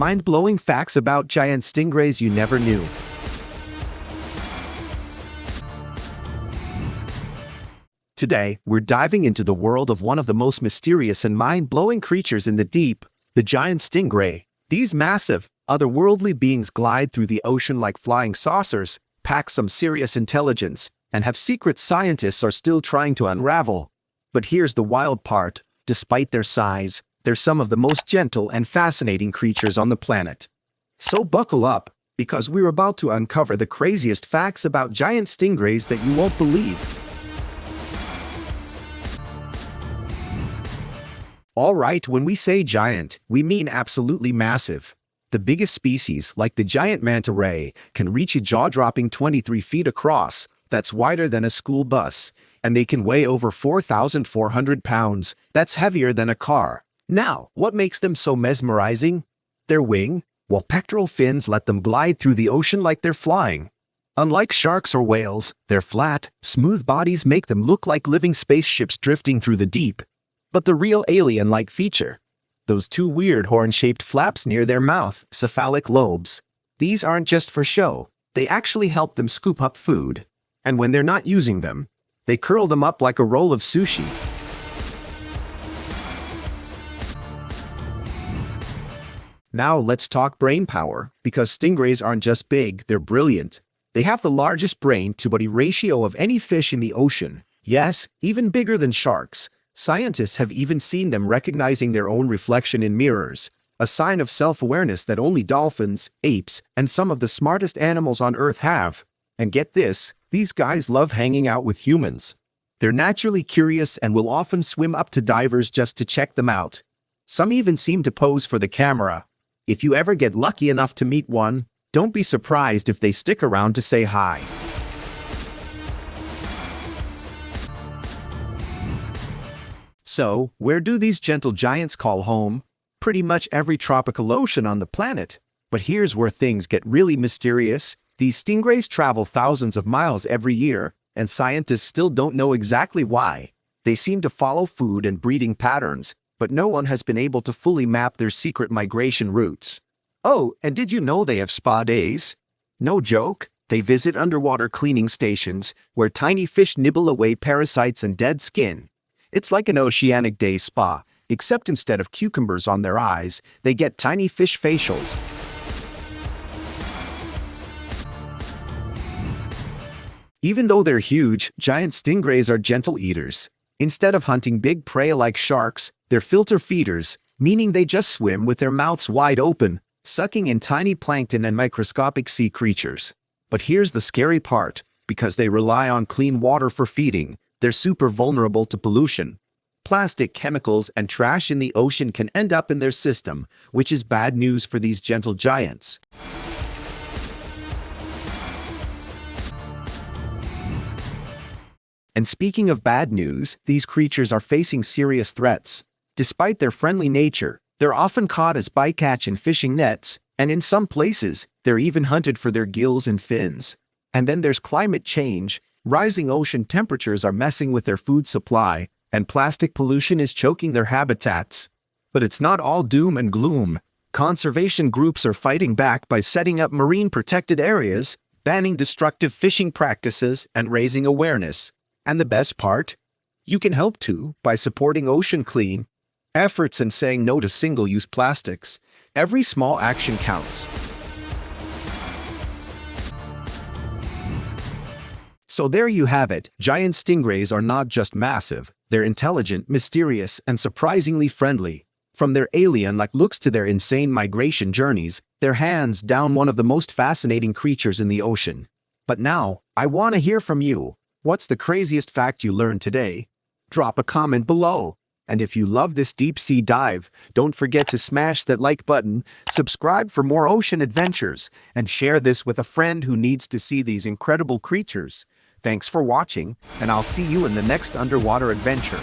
Mind-blowing facts about giant stingrays you never knew. Today, we're diving into the world of one of the most mysterious and mind-blowing creatures in the deep, the giant stingray. These massive, otherworldly beings glide through the ocean like flying saucers, pack some serious intelligence, and have secrets scientists are still trying to unravel. But here's the wild part: despite their size, they're some of the most gentle and fascinating creatures on the planet. So buckle up, because we're about to uncover the craziest facts about giant stingrays that you won't believe. Alright, when we say giant, we mean absolutely massive. The biggest species, like the giant manta ray, can reach a jaw-dropping 23 feet across. That's wider than a school bus, and they can weigh over 4,400 pounds. That's heavier than a car. Now, what makes them so mesmerizing? Their wing, while pectoral fins let them glide through the ocean like they're flying. Unlike sharks or whales, their flat, smooth bodies make them look like living spaceships drifting through the deep. But the real alien-like feature, those two weird horn-shaped flaps near their mouth, cephalic lobes. These aren't just for show. They actually help them scoop up food. And when they're not using them, they curl them up like a roll of sushi. Now let's talk brain power, because stingrays aren't just big, they're brilliant. They have the largest brain-to-body ratio of any fish in the ocean. Yes, even bigger than sharks. Scientists have even seen them recognizing their own reflection in mirrors, a sign of self-awareness that only dolphins, apes, and some of the smartest animals on Earth have. And get this, these guys love hanging out with humans. They're naturally curious and will often swim up to divers just to check them out. Some even seem to pose for the camera. If you ever get lucky enough to meet one, don't be surprised if they stick around to say hi. So, where do these gentle giants call home? Pretty much every tropical ocean on the planet. But here's where things get really mysterious. These stingrays travel thousands of miles every year, and scientists still don't know exactly why. They seem to follow food and breeding patterns, but no one has been able to fully map their secret migration routes. Oh, and did you know they have spa days? No joke, they visit underwater cleaning stations, where tiny fish nibble away parasites and dead skin. It's like an oceanic day spa, except instead of cucumbers on their eyes, they get tiny fish facials. Even though they're huge, giant stingrays are gentle eaters. Instead of hunting big prey like sharks, they're filter feeders, meaning they just swim with their mouths wide open, sucking in tiny plankton and microscopic sea creatures. But here's the scary part: because they rely on clean water for feeding, they're super vulnerable to pollution. Plastic, chemicals, and trash in the ocean can end up in their system, which is bad news for these gentle giants. And speaking of bad news, these creatures are facing serious threats. Despite their friendly nature, they're often caught as bycatch in fishing nets, and in some places, they're even hunted for their gills and fins. And then there's climate change. Rising ocean temperatures are messing with their food supply, and plastic pollution is choking their habitats. But it's not all doom and gloom. Conservation groups are fighting back by setting up marine protected areas, banning destructive fishing practices, and raising awareness. And the best part? You can help too, by supporting ocean clean efforts and saying no to single-use plastics. Every small action counts. So there you have it. Giant stingrays are not just massive, they're intelligent, mysterious, and surprisingly friendly. From their alien-like looks to their insane migration journeys, they're hands down one of the most fascinating creatures in the ocean. But now, I want to hear from you. What's the craziest fact you learned today? Drop a comment below. And if you love this deep-sea dive, don't forget to smash that like button, subscribe for more ocean adventures, and share this with a friend who needs to see these incredible creatures. Thanks for watching, and I'll see you in the next underwater adventure.